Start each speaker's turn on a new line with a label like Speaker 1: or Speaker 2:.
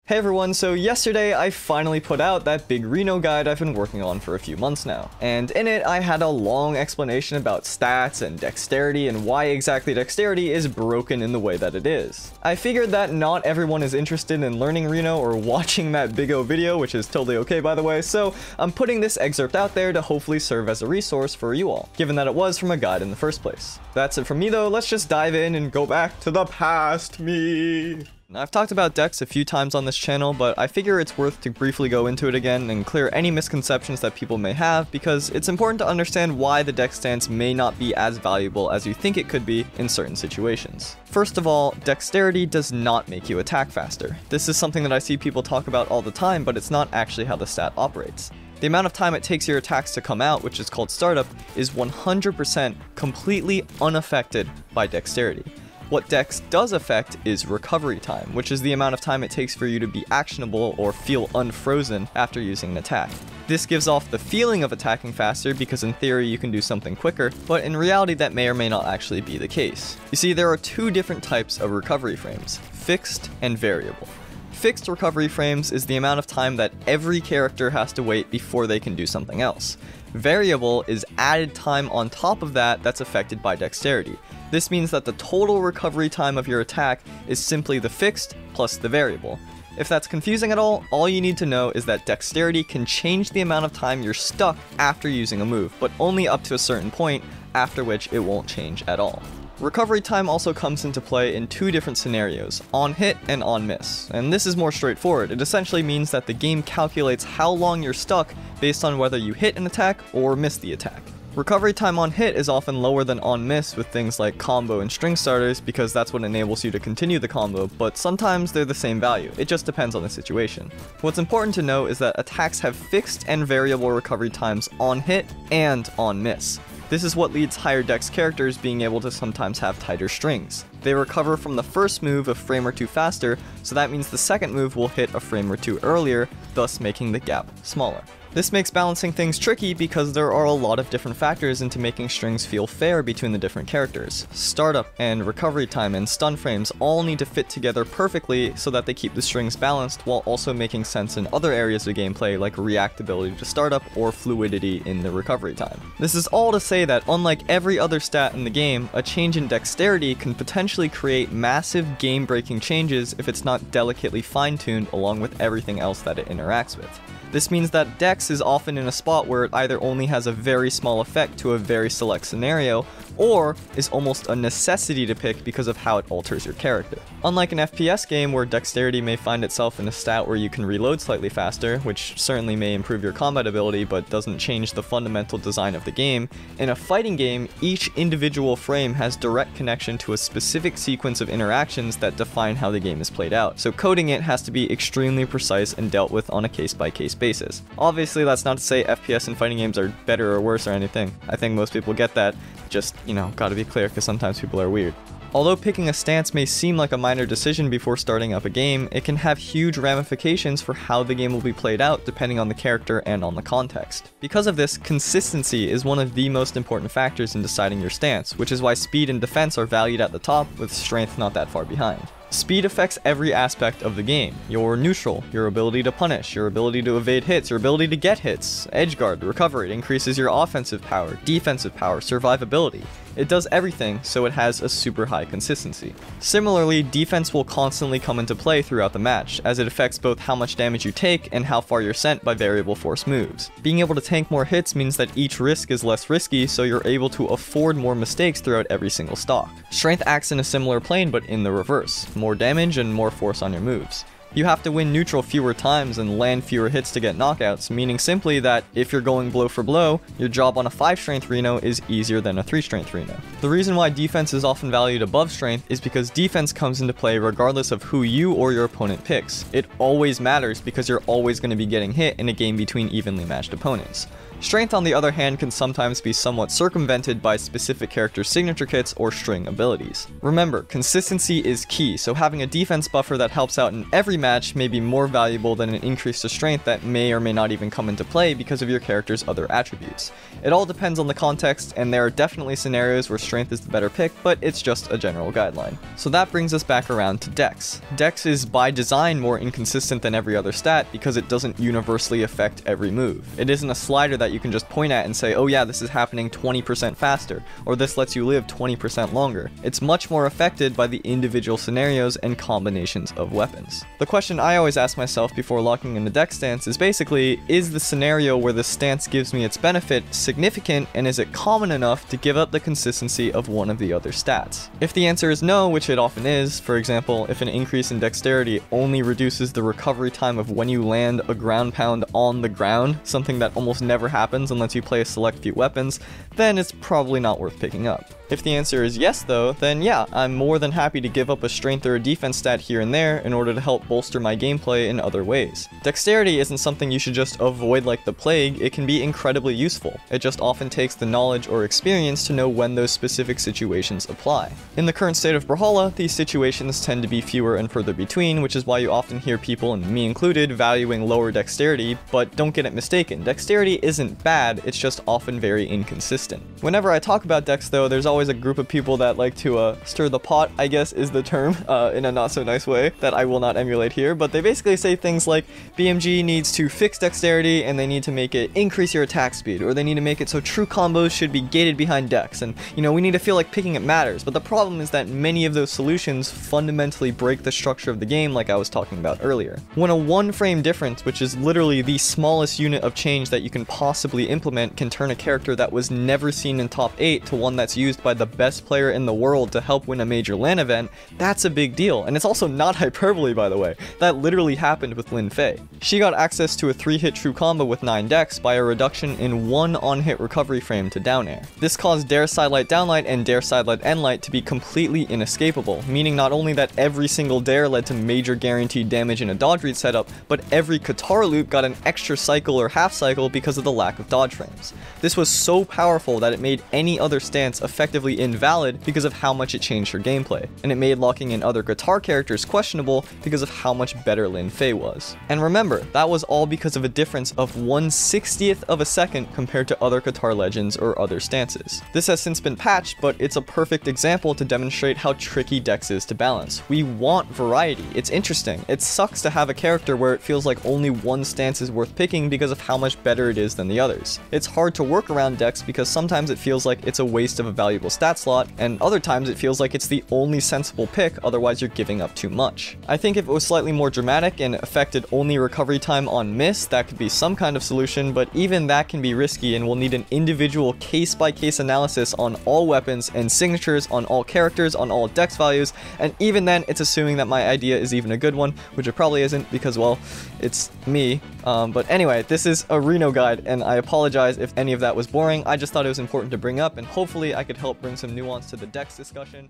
Speaker 1: Hey everyone, so yesterday I finally put out that big Reno guide I've been working on for a few months now. And in it I had a long explanation about stats and dexterity and why exactly dexterity is broken in the way that it is. I figured that not everyone is interested in learning Reno or watching that big O video, which is totally okay by the way, so I'm putting this excerpt out there to hopefully serve as a resource for you all, given that it was from a guide in the first place. That's it from me though, let's just dive in and go back to the past me. Now, I've talked about Dex a few times on this channel, but I figure it's worth to briefly go into it again and clear any misconceptions that people may have, because it's important to understand why the Dex stance may not be as valuable as you think it could be in certain situations. First of all, dexterity does not make you attack faster. This is something that I see people talk about all the time, but it's not actually how the stat operates. The amount of time it takes your attacks to come out, which is called startup, is 100% completely unaffected by dexterity. What Dex does affect is recovery time, which is the amount of time it takes for you to be actionable or feel unfrozen after using an attack. This gives off the feeling of attacking faster because in theory you can do something quicker, but in reality that may or may not actually be the case. You see, there are two different types of recovery frames, fixed and variable. Fixed recovery frames is the amount of time that every character has to wait before they can do something else. Variable is added time on top of that that's affected by dexterity. This means that the total recovery time of your attack is simply the fixed plus the variable. If that's confusing at all you need to know is that dexterity can change the amount of time you're stuck after using a move, but only up to a certain point, after which it won't change at all. Recovery time also comes into play in two different scenarios, on hit and on miss, and this is more straightforward. It essentially means that the game calculates how long you're stuck based on whether you hit an attack or miss the attack. Recovery time on hit is often lower than on miss with things like combo and string starters because that's what enables you to continue the combo, but sometimes they're the same value, it just depends on the situation. What's important to know is that attacks have fixed and variable recovery times on hit and on miss. This is what leads higher dex characters being able to sometimes have tighter strings. They recover from the first move a frame or two faster, so that means the second move will hit a frame or two earlier, thus making the gap smaller. This makes balancing things tricky because there are a lot of different factors into making strings feel fair between the different characters. Startup and recovery time and stun frames all need to fit together perfectly so that they keep the strings balanced while also making sense in other areas of gameplay like reactability to startup or fluidity in the recovery time. This is all to say that unlike every other stat in the game, a change in dexterity can potentially create massive game-breaking changes if it's not delicately fine-tuned along with everything else that it interacts with. This means that Dex is often in a spot where it either only has a very small effect to a very select scenario, or is almost a necessity to pick because of how it alters your character. Unlike an FPS game where dexterity may find itself in a stat where you can reload slightly faster, which certainly may improve your combat ability but doesn't change the fundamental design of the game, in a fighting game, each individual frame has direct connection to a specific sequence of interactions that define how the game is played out, so coding it has to be extremely precise and dealt with on a case-by-case basis. Obviously, that's not to say FPS and fighting games are better or worse or anything. I think most people get that, just, gotta be clear because sometimes people are weird. Although picking a stance may seem like a minor decision before starting up a game, it can have huge ramifications for how the game will be played out depending on the character and on the context. Because of this, consistency is one of the most important factors in deciding your stance, which is why speed and defense are valued at the top, with strength not that far behind. Speed affects every aspect of the game. Your neutral, your ability to punish, your ability to evade hits, your ability to get hits, edgeguard, recovery, it increases your offensive power, defensive power, survivability. It does everything, so it has a super high consistency. Similarly, defense will constantly come into play throughout the match, as it affects both how much damage you take and how far you're sent by variable force moves. Being able to tank more hits means that each risk is less risky, so you're able to afford more mistakes throughout every single stock. Strength acts in a similar plane, but in the reverse. More damage and more force on your moves. You have to win neutral fewer times and land fewer hits to get knockouts, meaning simply that if you're going blow for blow, your job on a 5 strength Reno is easier than a 3 strength Reno. The reason why defense is often valued above strength is because defense comes into play regardless of who you or your opponent picks. It always matters because you're always going to be getting hit in a game between evenly matched opponents. Strength, on the other hand, can sometimes be somewhat circumvented by specific character signature kits or string abilities. Remember, consistency is key, so having a defense buffer that helps out in every match may be more valuable than an increase to strength that may or may not even come into play because of your character's other attributes. It all depends on the context, and there are definitely scenarios where strength is the better pick, but it's just a general guideline. So that brings us back around to Dex. Dex is by design more inconsistent than every other stat because it doesn't universally affect every move. It isn't a slider that you can just point at and say, oh yeah, this is happening 20% faster, or this lets you live 20% longer. It's much more affected by the individual scenarios and combinations of weapons. The question I always ask myself before locking in a Dex stance is basically, is the scenario where the stance gives me its benefit significant, and is it common enough to give up the consistency of one of the other stats? If the answer is no, which it often is, for example, if an increase in dexterity only reduces the recovery time of when you land a ground pound on the ground, something that almost never happens unless you play a select few weapons, then it's probably not worth picking up. If the answer is yes though, then yeah, I'm more than happy to give up a strength or a defense stat here and there in order to help bolster my gameplay in other ways. Dexterity isn't something you should just avoid like the plague, it can be incredibly useful. It just often takes the knowledge or experience to know when those specific situations apply. In the current state of Brawlhalla, these situations tend to be fewer and further between, which is why you often hear people, and me included, valuing lower dexterity, but don't get it mistaken, dexterity isn't bad, it's just often very inconsistent. Whenever I talk about dex though, there's always a group of people that like to stir the pot, I guess is the term, in a not so nice way that I will not emulate here, but they basically say things like BMG needs to fix dexterity and they need to make it increase your attack speed, or they need to make it so true combos should be gated behind dex, and you know, we need to feel like picking it matters. But the problem is that many of those solutions fundamentally break the structure of the game, like I was talking about earlier. When a one frame difference, which is literally the smallest unit of change that you can possibly implement, can turn a character that was never seen in top 8 to one that's used by the best player in the world to help win a major LAN event, that's a big deal. And it's also not hyperbole, by the way. That literally happened with Lin Fei. She got access to a 3-hit true combo with 9 dex by a reduction in 1 on-hit recovery frame to down air. This caused dare sidelight downlight and dare sidelight endlight to be completely inescapable, meaning not only that every single dare led to major guaranteed damage in a dodge read setup, but every Katara loop got an extra cycle or half cycle because of the lack of dodge frames. This was so powerful that it made any other stance effectively invalid because of how much it changed her gameplay, and it made locking in other guitar characters questionable because of how much better Lin Fei was. And remember, that was all because of a difference of 1/60th of a second compared to other guitar legends or other stances. This has since been patched, but it's a perfect example to demonstrate how tricky Dex is to balance. We want variety, it's interesting. It sucks to have a character where it feels like only one stance is worth picking because of how much better it is than the others. It's hard to work around Dex because sometimes it feels like it's a waste of a valuable stat slot, and other times it feels like it's the only sensible pick, otherwise you're giving up too much. I think if it was slightly more dramatic and affected only recovery time on miss, that could be some kind of solution, but even that can be risky and will need an individual case-by-case analysis on all weapons and signatures on all characters, on all dex values, and even then it's assuming that my idea is even a good one, which it probably isn't because, well, it's me. But anyway, this is a Reno guide, and I apologize if any of that was boring. I just thought it was important to bring up, and hopefully I could help bring some nuance to the Dex discussion.